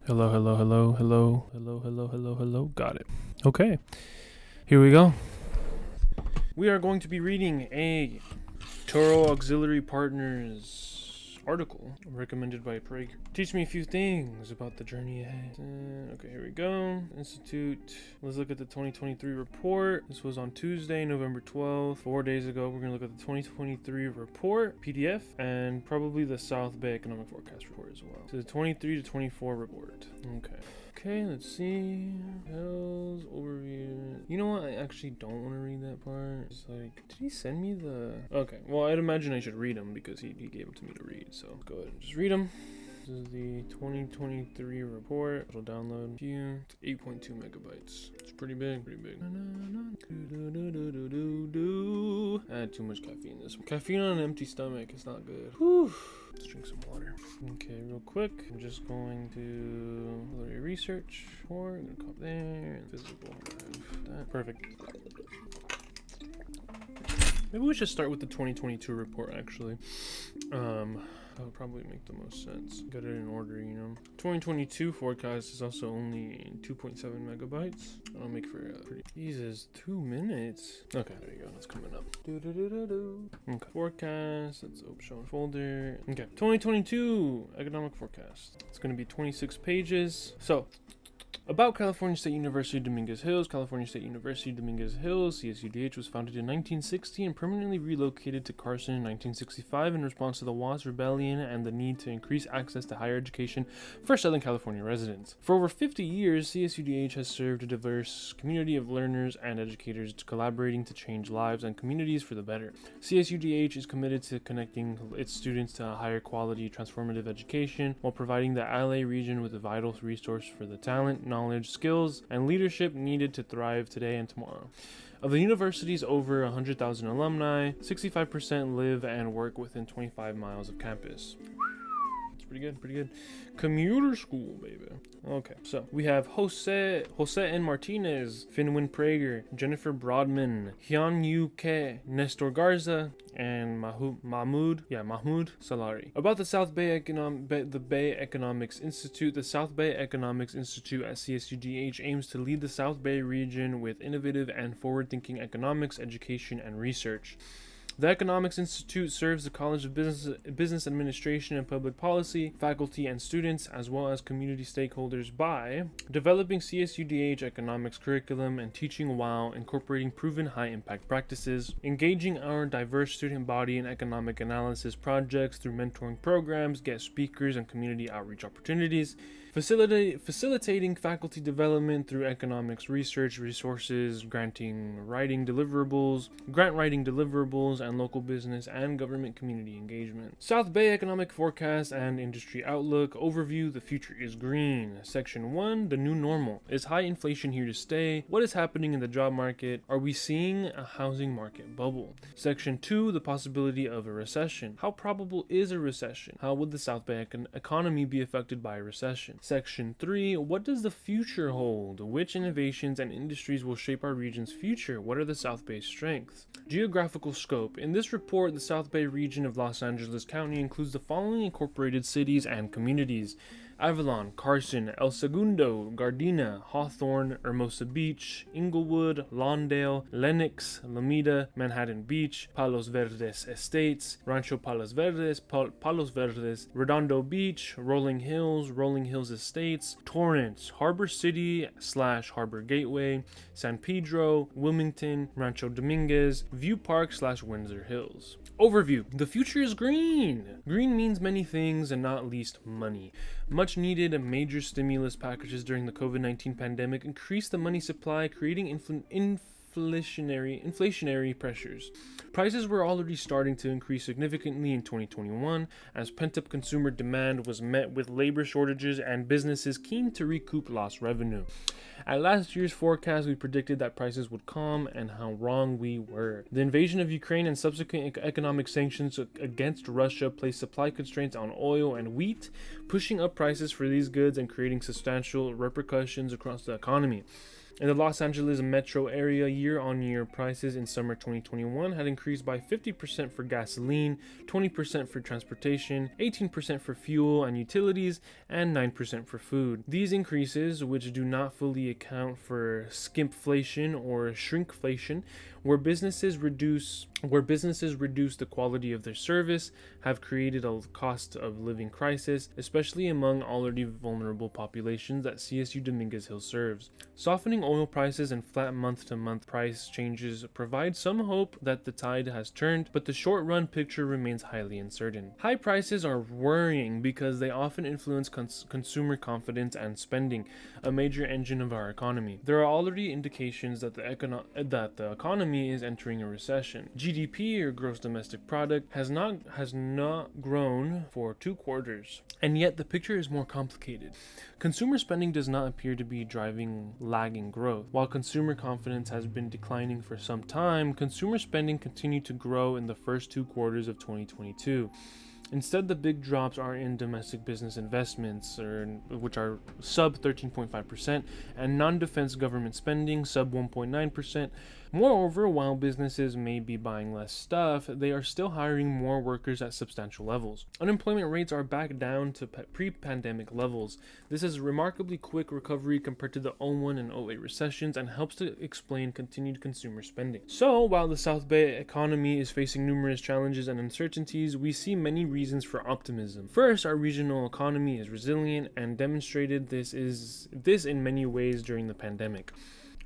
Hello. Got it. Okay, here we go. We are going to be reading a Toro Auxiliary Partners article recommended by Prager. Teach me a few things about the journey ahead. Okay, here we go. Institute. Let's look at the 2023 report. This was on Tuesday, November 12th, 4 days ago. We're going to look at the 2023 report, PDF, and probably the South Bay Economic Forecast report as well. So the 23 to 24 report. Okay, let's see. Hills overview. You know what? I actually don't want to read that part. It's like, did he send me the... Okay, well, I'd imagine I should read them because he gave them to me to read. So go ahead and just read them. This is the 2023 report. It'll download few. It's 8.2 megabytes. It's pretty big. I had too much caffeine this one. Caffeine on an empty stomach is not good. Whew. Let's drink some water. Okay, real quick. I'm just going to do research. I'm gonna copy there. And physical drive. That. Perfect. Maybe we should start with the 2022 report, actually. That would probably make the most sense. Get it in order, you know. 2022 forecast is also only 2.7 megabytes. That'll make for a pretty... Jesus, 2 minutes. Okay, there you go. That's coming up. Okay, forecast. Let's show folder. Okay, 2022 economic forecast. It's going to be 26 pages. So... About California State University, Dominguez Hills. California State University, Dominguez Hills, CSUDH, was founded in 1960 and permanently relocated to Carson in 1965 in response to the Watts Rebellion and the need to increase access to higher education for Southern California residents. For over 50 years, CSUDH has served a diverse community of learners and educators collaborating to change lives and communities for the better. CSUDH is committed to connecting its students to a higher quality, transformative education while providing the LA region with a vital resource for the talent, knowledge, skills, and leadership needed to thrive today and tomorrow. Of the university's over 100,000 alumni, 65% live and work within 25 miles of campus. Pretty good. Commuter school, baby. Okay, so we have Jose N. Martinez, Finwin Prager, Jennifer Broadman, Hyun Yu Ke, Nestor Garza, and Mahmoud Salari. About the South Bay the Bay Economics Institute. The South Bay Economics Institute at CSUDH aims to lead the South Bay region with innovative and forward-thinking economics, education, and research. The Economics Institute serves the College of Business Administration and Public Policy, faculty and students, as well as community stakeholders by developing CSUDH economics curriculum and teaching while incorporating proven high-impact practices, engaging our diverse student body in economic analysis projects through mentoring programs, guest speakers, and community outreach opportunities, facilitating faculty development through economics research resources, grant writing deliverables, and local business and government community engagement. South Bay Economic Forecast and Industry Outlook. Overview: The future is green. Section 1, the new normal. Is high inflation here to stay? What is happening in the job market? Are we seeing a housing market bubble? Section 2, the possibility of a recession. How probable is a recession? How would the South Bay economy be affected by a recession? Section 3, what does the future hold? Which innovations and industries will shape our region's future? What are the South Bay's strengths? Geographical scope. In this report, the South Bay region of Los Angeles County includes the following incorporated cities and communities: Avalon, Carson, El Segundo, Gardena, Hawthorne, Hermosa Beach, Inglewood, Lawndale, Lenox, Lomita, Manhattan Beach, Palos Verdes Estates, Rancho Palos Verdes, Redondo Beach, Rolling Hills Estates, Torrance, Harbor City / Harbor Gateway, San Pedro, Wilmington, Rancho Dominguez, View Park / Windsor Hills. Overview. The future is green. Green means many things and not least money. Much needed major stimulus packages during the COVID-19 pandemic increased the money supply, creating inflationary pressures. Prices were already starting to increase significantly in 2021 as pent-up consumer demand was met with labor shortages and businesses keen to recoup lost revenue. At last year's forecast, we predicted that prices would calm, and how wrong we were. The invasion of Ukraine and subsequent economic sanctions against Russia placed supply constraints on oil and wheat, pushing up prices for these goods and creating substantial repercussions across the economy. In the Los Angeles metro area, year-on-year prices in summer 2021 had increased by 50% for gasoline, 20% for transportation, 18% for fuel and utilities, and 9% for food. These increases, which do not fully account for skimpflation or shrinkflation, where businesses reduce the quality of their service, have created a cost of living crisis, especially among already vulnerable populations that CSU Dominguez Hills serves. Softening oil prices and flat month-to-month price changes provide some hope that the tide has turned, but the short-run picture remains highly uncertain. High prices are worrying because they often influence consumer confidence and spending, a major engine of our economy. There are already indications that the economy is entering a recession. GDP, or gross domestic product, has not grown for 2 quarters, and yet the picture is more complicated. Consumer spending does not appear to be driving lagging growth. While consumer confidence has been declining for some time, consumer spending continued to grow in the first 2 quarters of 2022. Instead, the big drops are in domestic business investments, which are sub 13.5%, and non-defense government spending, sub 1.9%. Moreover, while businesses may be buying less stuff, they are still hiring more workers at substantial levels. Unemployment rates are back down to pre-pandemic levels. This is a remarkably quick recovery compared to the 2001 and 2008 recessions and helps to explain continued consumer spending. So, while the South Bay economy is facing numerous challenges and uncertainties, we see many reasons for optimism. First, our regional economy is resilient and demonstrated this in many ways during the pandemic.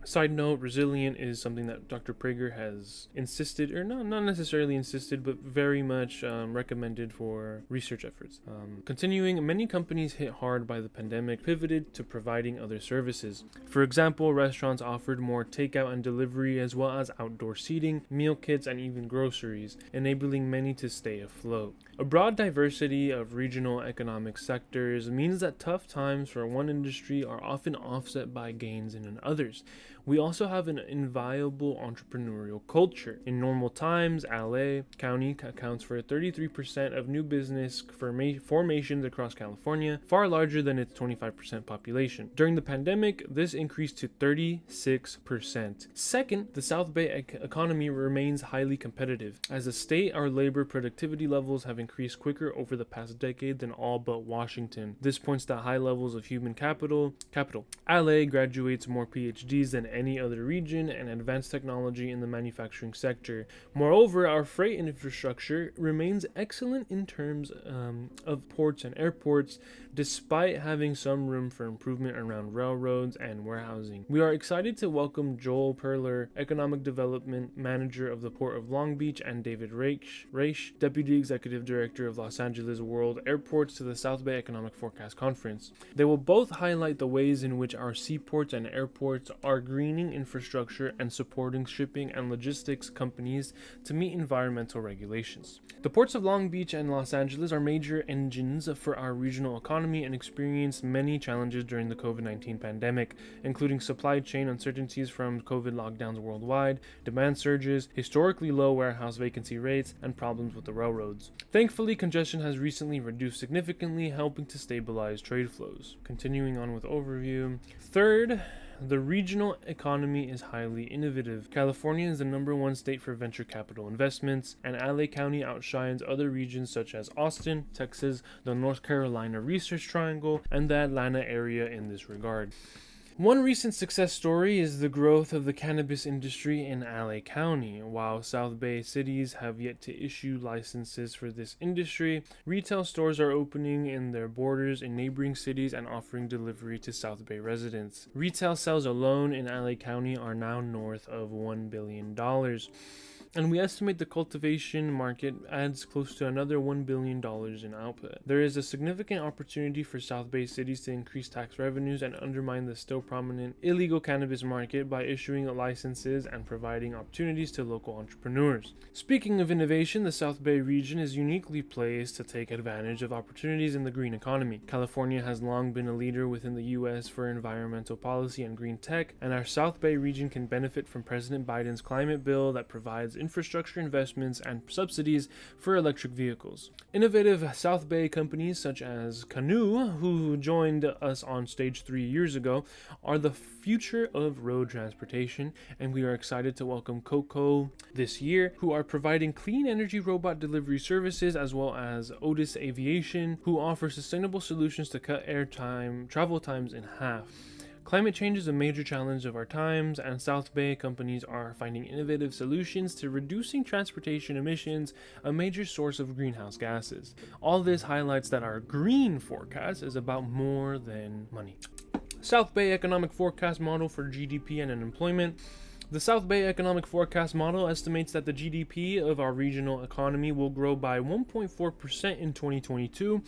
Side note, resilient is something that Dr. Prager has insisted, or not necessarily insisted, but very much recommended for research efforts. Continuing, many companies hit hard by the pandemic pivoted to providing other services. For example, restaurants offered more takeout and delivery, as well as outdoor seating, meal kits, and even groceries, enabling many to stay afloat. A broad diversity of regional economic sectors means that tough times for one industry are often offset by gains in others. We also have an inviolable entrepreneurial culture. In normal times, LA County accounts for 33% of new business formations across California, far larger than its 25% population. During the pandemic, this increased to 36%. Second, the South Bay economy remains highly competitive. As a state, our labor productivity levels have increased quicker over the past decade than all but Washington. This points to high levels of human capital. LA graduates more PhDs than any other region and advanced technology in the manufacturing sector. Moreover, our freight infrastructure remains excellent in terms of ports and airports, despite having some room for improvement around railroads and warehousing. We are excited to welcome Joel Perler, Economic Development Manager of the Port of Long Beach, and David Reich, Deputy Executive Director of Los Angeles World Airports, to the South Bay Economic Forecast Conference. They will both highlight the ways in which our seaports and airports are greening infrastructure and supporting shipping and logistics companies to meet environmental regulations. The ports of Long Beach and Los Angeles are major engines for our regional economy and experienced many challenges during the COVID-19 pandemic, including supply chain uncertainties from COVID lockdowns worldwide, demand surges, historically low warehouse vacancy rates, and problems with the railroads. Thankfully, congestion has recently reduced significantly, helping to stabilize trade flows. Continuing on with overview. Third, the regional economy is highly innovative. California is the #1 state for venture capital investments, and LA County outshines other regions such as Austin, Texas, the North Carolina Research Triangle, and the Atlanta area in this regard. One recent success story is the growth of the cannabis industry in LA County. While South Bay cities have yet to issue licenses for this industry, retail stores are opening in their borders in neighboring cities and offering delivery to South Bay residents. Retail sales alone in LA County are now north of $1 billion. And we estimate the cultivation market adds close to another $1 billion in output. There is a significant opportunity for South Bay cities to increase tax revenues and undermine the still prominent illegal cannabis market by issuing licenses and providing opportunities to local entrepreneurs. Speaking of innovation, the South Bay region is uniquely placed to take advantage of opportunities in the green economy. California has long been a leader within the U.S. for environmental policy and green tech, and our South Bay region can benefit from President Biden's climate bill that provides infrastructure investments and subsidies for electric vehicles. Innovative South Bay companies such as Canoe, who joined us on stage 3 years ago, are the future of road transportation, and we are excited to welcome Coco this year, who are providing clean energy robot delivery services, as well as Otis Aviation, who offer sustainable solutions to cut travel times in half. Climate change is a major challenge of our times, and South Bay companies are finding innovative solutions to reducing transportation emissions, a major source of greenhouse gases. All this highlights that our green forecast is about more than money. South Bay Economic Forecast Model for GDP and Unemployment. The South Bay Economic Forecast Model estimates that the GDP of our regional economy will grow by 1.4% in 2022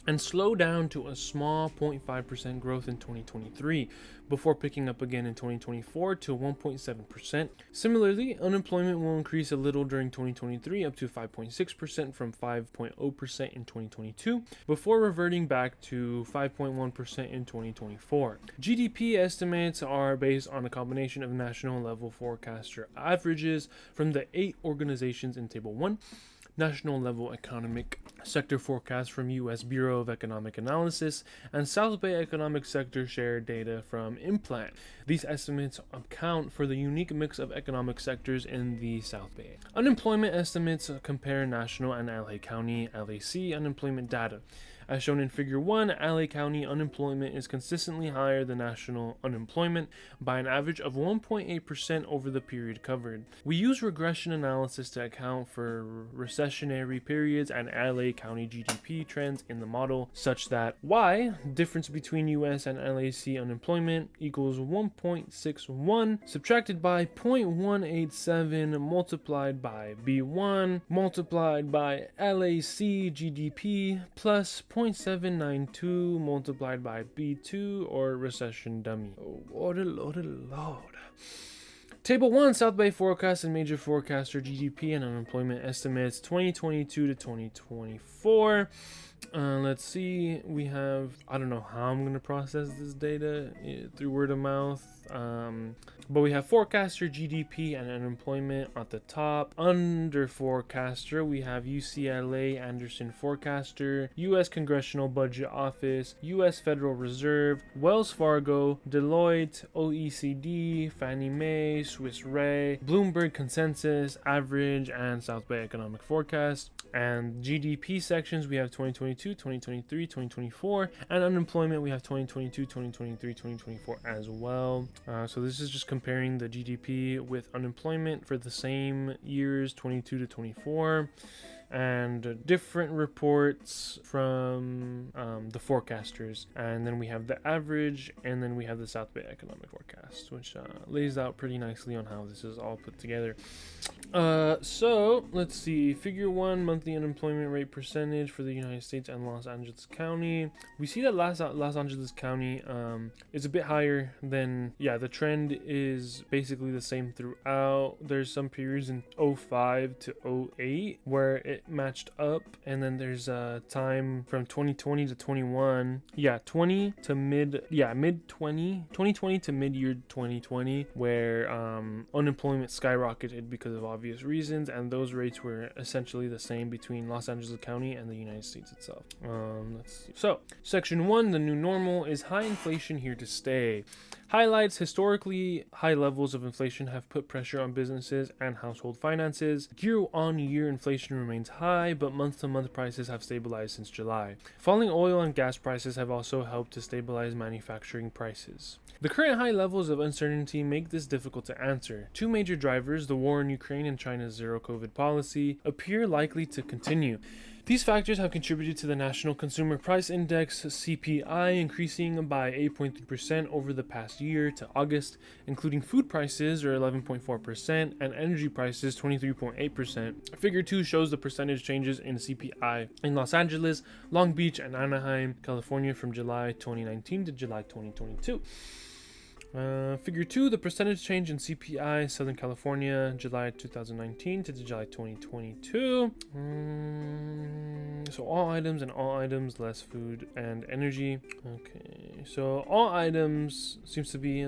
and slow down to a small 0.5% growth in 2023, before picking up again in 2024 to 1.7%. Similarly, unemployment will increase a little during 2023 up to 5.6% from 5.0% in 2022, before reverting back to 5.1% in 2024. GDP estimates are based on a combination of national level forecaster averages from the 8 organizations in Table 1, national level economic sector forecast from U.S. Bureau of Economic Analysis, and South Bay economic sector share data from Implant. These estimates account for the unique mix of economic sectors in the South Bay. Unemployment estimates compare national and LA County LAC unemployment data. As shown in Figure 1, LA County unemployment is consistently higher than national unemployment by an average of 1.8% over the period covered. We use regression analysis to account for recessionary periods and LA County GDP trends in the model, such that Y, difference between US and LAC unemployment, equals 1.61 subtracted by 0.187 multiplied by B1 multiplied by LAC GDP plus 0.792 multiplied by B2, or recession dummy. Oh, Lord. Table 1, South Bay forecast and major forecaster GDP and unemployment estimates 2022 to 2024. Let's see, we have, I don't know how I'm going to process this data through word of mouth, but we have forecaster GDP and unemployment at the top. Under forecaster, we have UCLA Anderson Forecaster, U.S. Congressional Budget Office, U.S. Federal Reserve, Wells Fargo, Deloitte, OECD, Fannie Mae, Swiss Re, Bloomberg Consensus, Average, and South Bay Economic Forecast. And GDP sections, we have 2022, 2023, 2024, and unemployment, we have 2022, 2023, 2024 as well. So this is just comparing the GDP with unemployment for the same years, 22 to 24, and different reports from the forecasters. And then we have the average, and then we have the South Bay Economic Forecast, which lays out pretty nicely on how this is all put together. So let's see, Figure 1, monthly unemployment rate percentage for the United States and Los Angeles County. We see that Los Angeles County is a bit higher than, the trend is basically the same throughout. There's some periods in 05 to 08 where it matched up, and then there's a time from 2020 to 21, 20 to mid-2020 to mid-year 2020, where unemployment skyrocketed because of obvious reasons, and those rates were essentially the same between Los Angeles County and the United States itself. Let's see. So, Section 1, the new normal, is high inflation here to stay. Highlights historically high levels of inflation have put pressure on businesses and household finances. Year-on-year inflation remains high, but month-to-month prices have stabilized since July. Falling oil and gas prices have also helped to stabilize manufacturing prices. The current high levels of uncertainty make this difficult to answer. Two major drivers, the war in Ukraine and China's zero-COVID policy, appear likely to continue. These factors have contributed to the National Consumer Price Index, CPI, increasing by 8.3% over the past year to August, including food prices, or 11.4%, and energy prices, 23.8%. Figure 2 shows the percentage changes in CPI in Los Angeles, Long Beach, and Anaheim, California from July 2019 to July 2022. Figure 2, the percentage change in CPI, Southern California, July 2019 to July 2022. So all items and all items less food and energy. Okay, so all items seems to be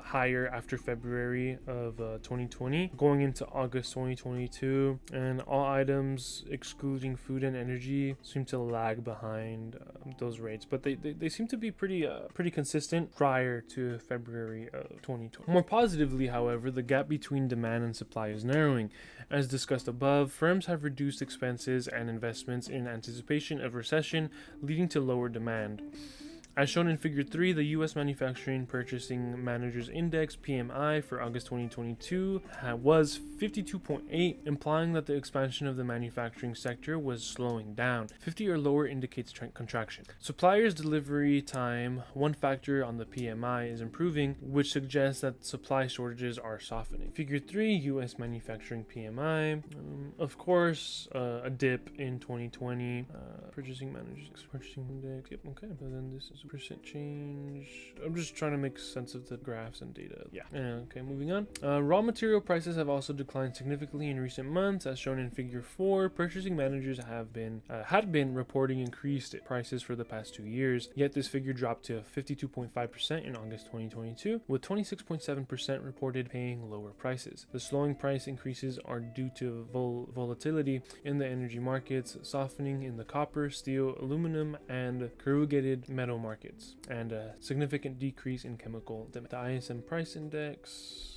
higher after February of 2020, going into August 2022, and all items excluding food and energy seem to lag behind those rates, but they seem to be pretty consistent prior to February of 2020. More positively, however, the gap between demand and supply is narrowing. As discussed above, firms have reduced expenses and investments in anticipation of recession, leading to lower demand. As shown in Figure 3, the U.S. Manufacturing Purchasing Managers Index (PMI) for August 2022 was 52.8, implying that the expansion of the manufacturing sector was slowing down. 50 or lower indicates contraction. Suppliers' delivery time, one factor on the PMI, is improving, which suggests that supply shortages are softening. Figure 3, U.S. Manufacturing PMI. Of course, a dip in 2020. Purchasing Managers Purchasing Index. Yep, okay. But then this is percent change. I'm just trying to make sense of the graphs and data. Yeah. Okay, moving on. Raw material prices have also declined significantly in recent months, as shown in Figure 4. Purchasing managers had been reporting increased prices for the past 2 years, yet this figure dropped to 52.5% in August 2022, with 26.7% reported paying lower prices. The slowing price increases are due to volatility in the energy markets, softening in the copper, steel, aluminum, and corrugated metal markets, and a significant decrease in chemical demand. The ISM price index.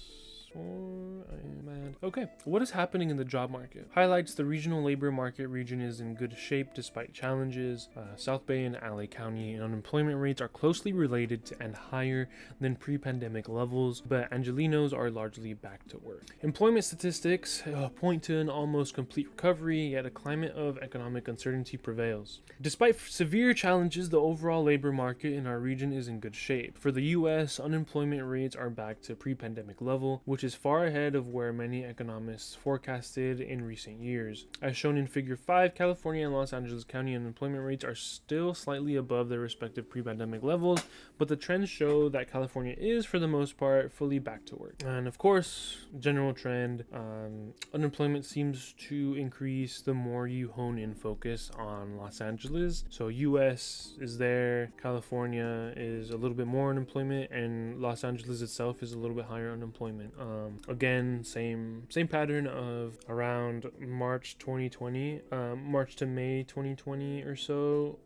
Okay, what is happening in the job market? Highlights the regional labor market region is in good shape despite challenges. South Bay and LA County unemployment rates are closely related to and higher than pre-pandemic levels, but Angelinos are largely back to work. Employment statistics point to an almost complete recovery, yet a climate of economic uncertainty prevails. Despite severe challenges, the overall labor market in our region is in good shape. For the U.S., unemployment rates are back to pre-pandemic level, which is far ahead of where many economists forecasted in recent years. As shown in Figure 5, California and Los Angeles County unemployment rates are still slightly above their respective pre-pandemic levels, but the trends show that California is, for the most part, fully back to work. And of course, general trend, unemployment seems to increase the more you hone in focus on Los Angeles. So US is there, California is a little bit more unemployment, and Los Angeles itself is a little bit higher unemployment. Again, same pattern of around March 2020, March to May 2020 or so,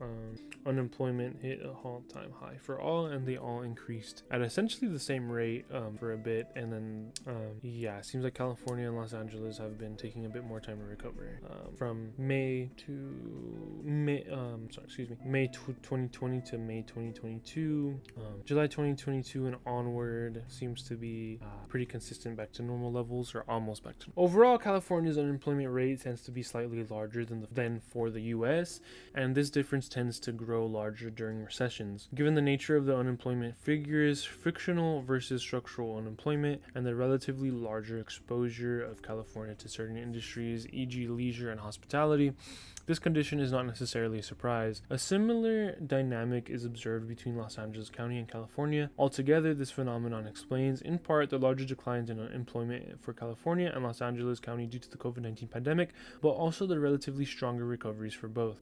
unemployment hit a all-time high for all, and they all increased at essentially the same rate for a bit, and then yeah, it seems like California and Los Angeles have been taking a bit more time to recover. From May 2020 to May 2022, July 2022 and onward seems to be pretty consistent back to normal levels, or almost back to normal. Overall, California's unemployment rate tends to be slightly larger than for the US, and this difference tends to grow larger during recessions. Given the nature of the unemployment figures, frictional versus structural unemployment, and the relatively larger exposure of California to certain industries, e.g. leisure and hospitality, this condition is not necessarily a surprise. A similar dynamic is observed between Los Angeles County and California. Altogether, this phenomenon explains, in part, the larger declines in employment for California and Los Angeles County due to the COVID-19 pandemic, but also the relatively stronger recoveries for both.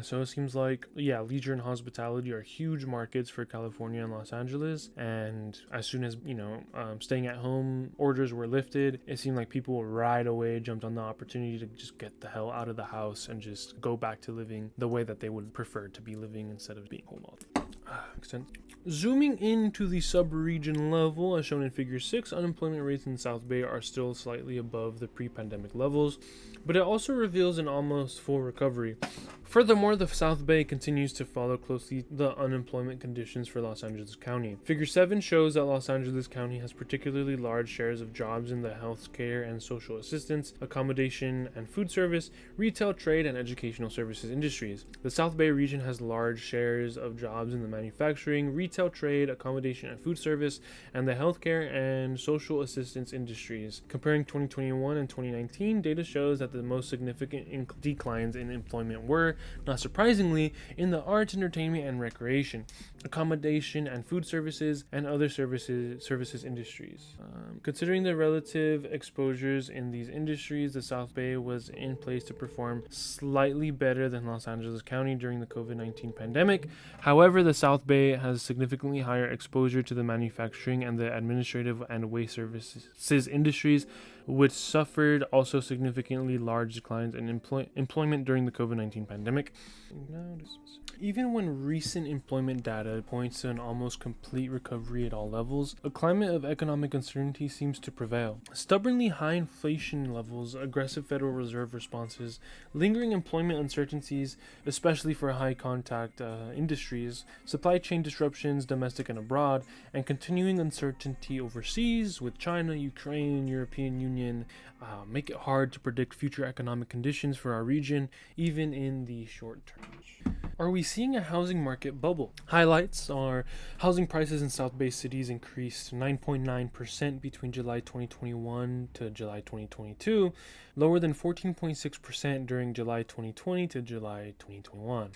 So it seems like, leisure and hospitality are huge markets for California and Los Angeles, and as soon as, staying at home orders were lifted, it seemed like people right away jumped on the opportunity to just get the hell out of the house and just go back to living the way that they would prefer to be living instead of being home all the time. Makes sense. Zooming into the sub-region level, as shown in Figure 6, unemployment rates in South Bay are still slightly above the pre-pandemic levels, but it also reveals an almost full recovery. Furthermore, the South Bay continues to follow closely the unemployment conditions for Los Angeles County. Figure 7 shows that Los Angeles County has particularly large shares of jobs in the healthcare and social assistance, accommodation and food service, retail, trade, and educational services industries. The South Bay region has large shares of jobs in the manufacturing, retail, retail, trade, accommodation and food service, and the healthcare and social assistance industries. Comparing 2021 and 2019, data shows that the most significant declines in employment were, not surprisingly, in the arts, entertainment, and recreation, accommodation and food services, and other services industries. Considering the relative exposures in these industries, the South Bay was in place to perform slightly better than Los Angeles County during the COVID-19 pandemic. However, the South Bay has significantly higher exposure to the manufacturing and the administrative and waste services industries, which suffered also significantly large declines in employment during the COVID-19 pandemic. Even when recent employment data points to an almost complete recovery at all levels, a climate of economic uncertainty seems to prevail. Stubbornly high inflation levels, aggressive Federal Reserve responses, lingering employment uncertainties, especially for high contact industries, supply chain disruptions, domestic and abroad, and continuing uncertainty overseas with China, Ukraine, European Union, make it hard to predict future economic conditions for our region, even in the short term. Are we seeing a housing market bubble? Highlights are housing prices in South Bay cities increased 9.9% between July 2021 to July 2022, lower than 14.6% during July 2020 to July 2021.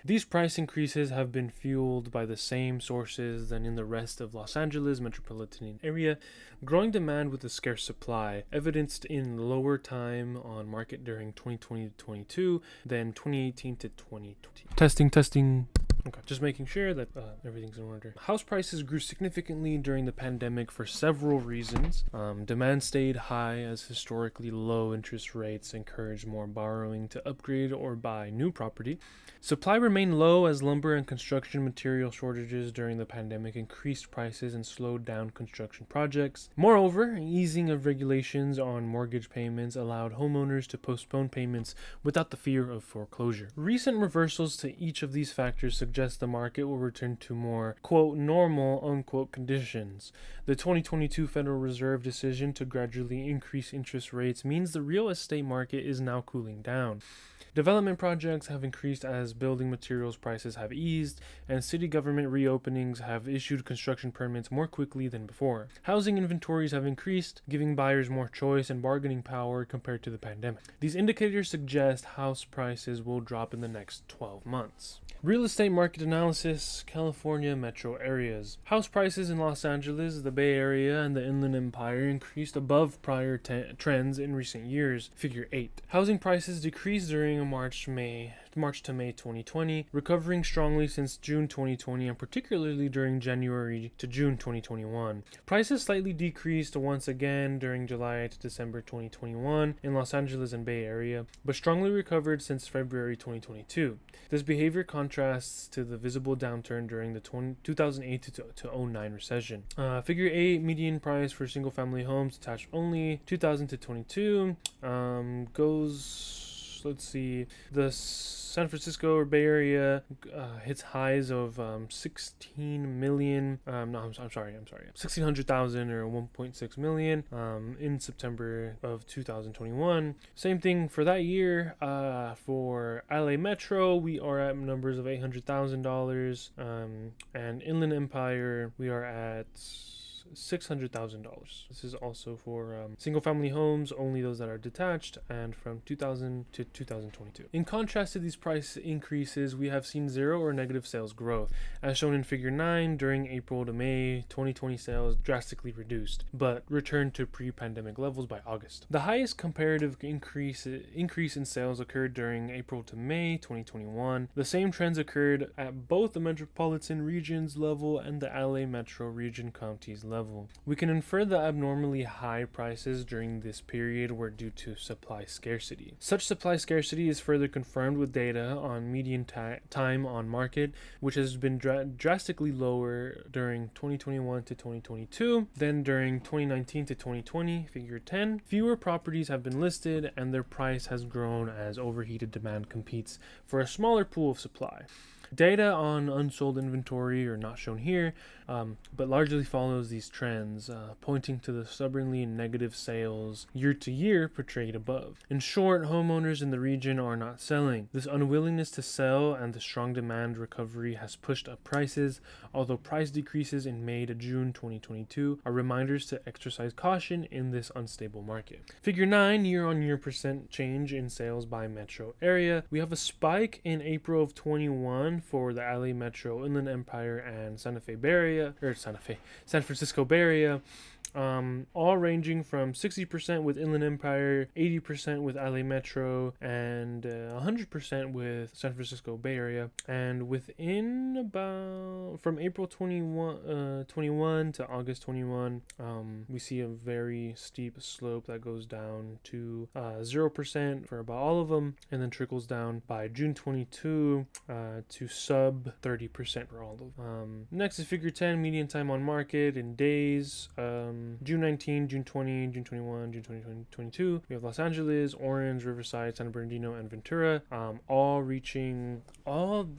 These price increases have been fueled by the same sources than in the rest of Los Angeles metropolitan area, growing demand with a scarce supply, evidenced in lower time on market during 2020 to 22 than 2018 to 2020. Testing. Okay, just making sure that everything's in order. House prices grew significantly during the pandemic for several reasons. Demand stayed high as historically low interest rates encouraged more borrowing to upgrade or buy new property. Supply remained low as lumber and construction material shortages during the pandemic increased prices and slowed down construction projects. Moreover, easing of regulations on mortgage payments allowed homeowners to postpone payments without the fear of foreclosure. Recent reversals to each of these factors suggest the market will return to more, quote, normal, unquote, conditions. The 2022 Federal Reserve decision to gradually increase interest rates means the real estate market is now cooling down. Development projects have increased as building materials prices have eased, and city government reopenings have issued construction permits more quickly than before. Housing inventories have increased, giving buyers more choice and bargaining power compared to the pandemic. These indicators suggest house prices will drop in the next 12 months. Real estate market analysis, California metro areas. House prices in Los Angeles, the Bay Area, and the Inland Empire increased above prior trends in recent years. Figure 8. Housing prices decreased during March to May 2020, recovering strongly since June 2020 and particularly during January to June 2021. Prices slightly decreased once again during July to December 2021 in Los Angeles and Bay Area, but strongly recovered since February 2022. This behavior contrasts to the visible downturn during the 2008 to 09 recession. Figure 8, median price for single-family homes detached only, 2000 to 22, let's see, the San Francisco or Bay Area hits highs of 16 million, 1,600,000 or 1.6 million in September of 2021. Same thing for that year. For LA Metro, we are at numbers of $800,000, and Inland Empire, we are at $600,000. This is also for single-family homes, only those that are detached, and from 2000 to 2022. In contrast to these price increases, we have seen zero or negative sales growth. As shown in Figure 9, during April to May, 2020 sales drastically reduced, but returned to pre-pandemic levels by August. The highest comparative increase in sales occurred during April to May 2021. The same trends occurred at both the metropolitan regions level and the LA Metro region counties level. We can infer the abnormally high prices during this period were due to supply scarcity. Such supply scarcity is further confirmed with data on median time on market, which has been drastically lower during 2021 to 2022 than during 2019 to 2020, Figure 10. Fewer properties have been listed and their price has grown as overheated demand competes for a smaller pool of supply. Data on unsold inventory are not shown here, but largely follows these trends, pointing to the stubbornly negative sales year to year portrayed above. In short, homeowners in the region are not selling. This unwillingness to sell and the strong demand recovery has pushed up prices, although price decreases in May to June 2022 are reminders to exercise caution in this unstable market. Figure 9, year-on-year percent change in sales by metro area. We have a spike in April of 21 for the LA Metro, Inland Empire, and San Francisco Bay Area. All ranging from 60% with Inland Empire, 80% with LA Metro, and 100% with San Francisco Bay Area. And within about from April 21 to August 21, we see a very steep slope that goes down to 0% for about all of them, and then trickles down by June 22 to sub 30% for all of them. Next is figure 10, median time on market in days. June 19, June 20, June 21, June 2022. We have Los Angeles, Orange, Riverside, San Bernardino, and Ventura, all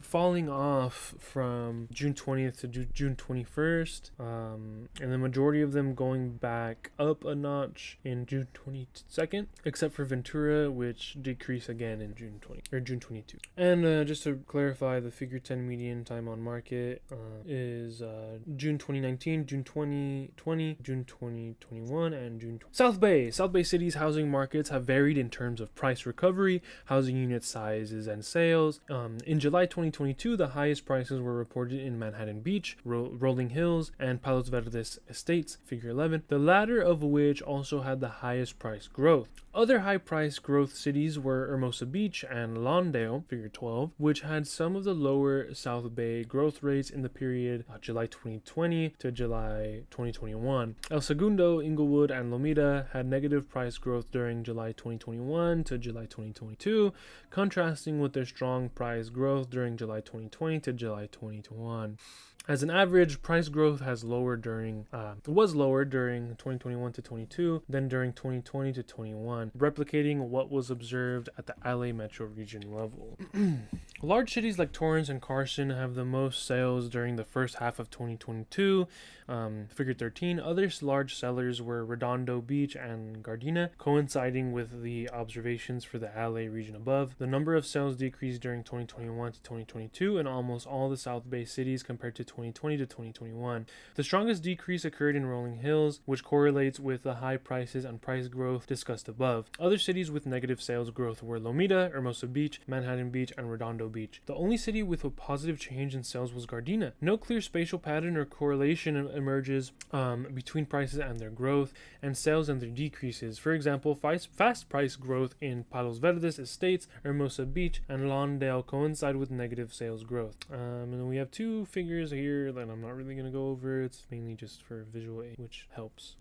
falling off from June 20th to June 21st, and the majority of them going back up a notch in June 22nd, except for Ventura, which decreased again in June 22. And just to clarify, the figure 10 median time on market is June 2019, June 2020, June 2021, and June 20. South Bay City's housing markets have varied in terms of price recovery, housing unit sizes, and sales. In July 2022, the highest prices were reported in Manhattan Beach, Rolling Hills, and Palos Verdes Estates, figure 11, the latter of which also had the highest price growth. Other high price growth cities were Hermosa Beach and Lawndale, figure 12, which had some of the lower South Bay growth rates in the period July 2020 to July 2021. El Segundo, Inglewood, and Lomita had negative price growth during July 2021 to July 2022, contrasting with their strong price growth during July 2020 to July 2021. As an average, price growth was lower during 2021 to 22 than during 2020 to 21, replicating what was observed at the LA metro region level. Large cities like Torrance and Carson have the most sales during the first half of 2022, figure 13. Other large sellers were Redondo Beach and Gardena, coinciding with the observations for the LA region above. The number of sales decreased during 2021 to 2022 in almost all the South Bay cities compared to 2020 to 2021. The strongest decrease occurred in Rolling Hills, which correlates with the high prices and price growth discussed above. Other cities with negative sales growth were Lomita, Hermosa Beach, Manhattan Beach, and Redondo Beach. The only city with a positive change in sales was Gardena. No clear spatial pattern or correlation emerges between prices and their growth, and sales and their decreases. For example, fast price growth in Palos Verdes Estates, Hermosa Beach, and Lawndale coincide with negative sales growth. And then we have two figures here that I'm not really going to go over. It's mainly just for visual aid, which helps.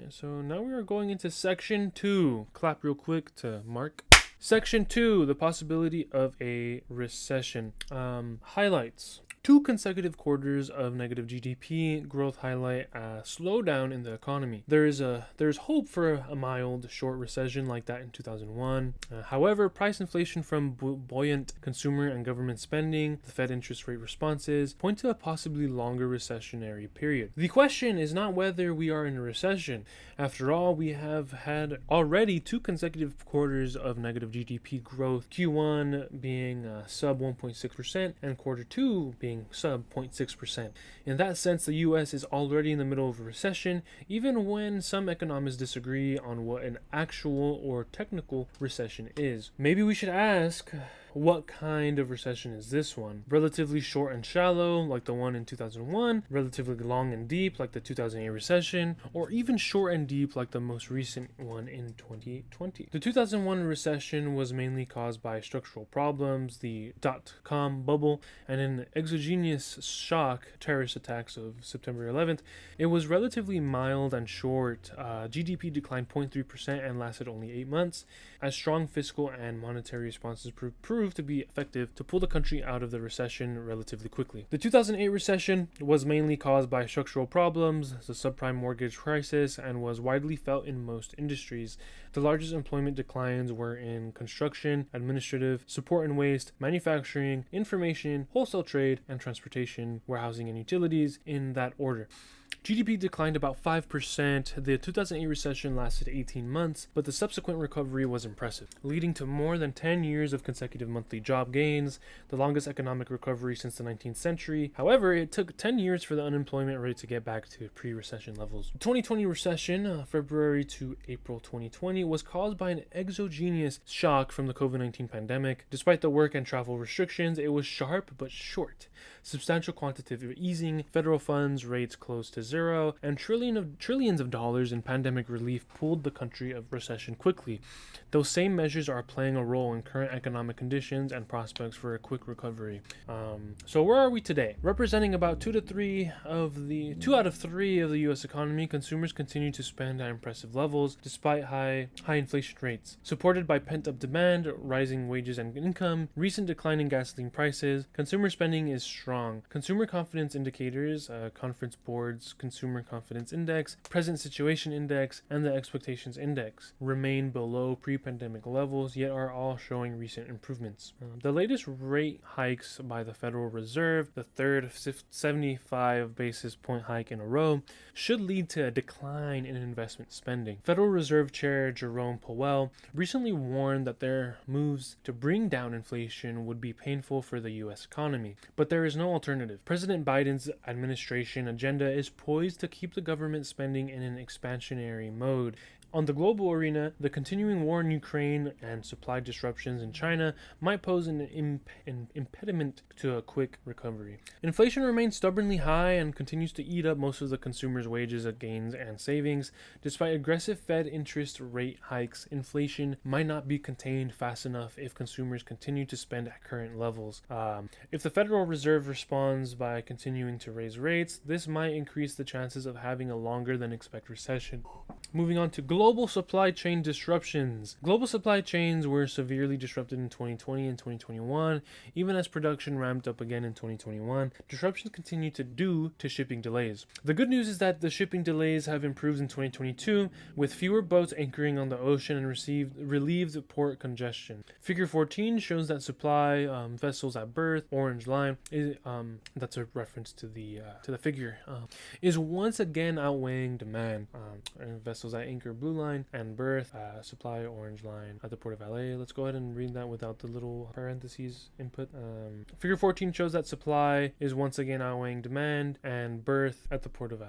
So now we are going into section 2. Clap real quick to Mark. Section 2, the possibility of a recession. Highlights. 2 consecutive quarters of negative GDP growth highlight a slowdown in the economy. There's hope for a mild, short recession like that in 2001. However, price inflation from buoyant consumer and government spending, the Fed interest rate responses, point to a possibly longer recessionary period. The question is not whether we are in a recession. After all, we have had already 2 consecutive quarters of negative GDP growth, Q1 being sub 1.6% and quarter 2 being sub 0.6%. In that sense, the US is already in the middle of a recession, even when some economists disagree on what an actual or technical recession is. Maybe we should ask, what kind of recession is this one? Relatively short and shallow, like the one in 2001, relatively long and deep, like the 2008 recession, or even short and deep, like the most recent one in 2020. The 2001 recession was mainly caused by structural problems, the dot-com bubble, and an exogenous shock, terrorist attacks of September 11th. It was relatively mild and short. GDP declined 0.3% and lasted only 8 months, as strong fiscal and monetary responses proved proved to be effective to pull the country out of the recession relatively quickly. The 2008 recession was mainly caused by structural problems, the subprime mortgage crisis, and was widely felt in most industries. The largest employment declines were in construction, administrative, support and waste, manufacturing, information, wholesale trade, and transportation, warehousing, and utilities, in that order. GDP declined about 5%. The 2008 recession lasted 18 months, but the subsequent recovery was impressive, leading to more than 10 years of consecutive monthly job gains, the longest economic recovery since the 19th century. However, it took 10 years for the unemployment rate to get back to pre-recession levels. The 2020 recession, February to April 2020, was caused by an exogenous shock from the COVID-19 pandemic. Despite the work and travel restrictions, it was sharp but short. Substantial quantitative easing, federal funds rates close to zero, and trillions of dollars in pandemic relief pulled the country out of recession quickly. Those same measures are playing a role in current economic conditions and prospects for a quick recovery. So where are we today? Representing about 2 out of 3 of the U.S. economy, consumers continue to spend at impressive levels despite high inflation rates. Supported by pent-up demand, rising wages and income, recent decline in gasoline prices, consumer spending is strong. Consumer confidence indicators, Conference Board's Consumer Confidence Index, Present Situation Index, and the Expectations Index remain below pre-pandemic levels, yet are all showing recent improvements. The latest rate hikes by the Federal Reserve, the third 75 basis point hike in a row, should lead to a decline in investment spending. Federal Reserve Chair Jerome Powell recently warned that their moves to bring down inflation would be painful for the U.S. economy, but there is no alternative. President Biden's administration agenda is poised to keep the government spending in an expansionary mode. On the global arena, the continuing war in Ukraine and supply disruptions in China might pose an impediment to a quick recovery. Inflation remains stubbornly high and continues to eat up most of the consumers' wages, gains, and savings. Despite aggressive Fed interest rate hikes, inflation might not be contained fast enough if consumers continue to spend at current levels. If the Federal Reserve responds by continuing to raise rates, this might increase the chances of having a longer than expected recession. Moving on to global supply chain disruptions. Global supply chains were severely disrupted in 2020 and 2021, even as production ramped up again in 2021. Disruptions continue due to shipping delays. The good news is that the shipping delays have improved in 2022, with fewer boats anchoring on the ocean and relieved port congestion. Figure 14 shows that supply vessels at berth, orange line, that's a reference to the figure, is once again outweighing demand. Vessels at anchor, blue line, and berth, supply, orange line, at the Port of LA. Let's go ahead and read that without the little parentheses input. Figure 14 shows that supply is once again outweighing demand, and berth at the Port of LA.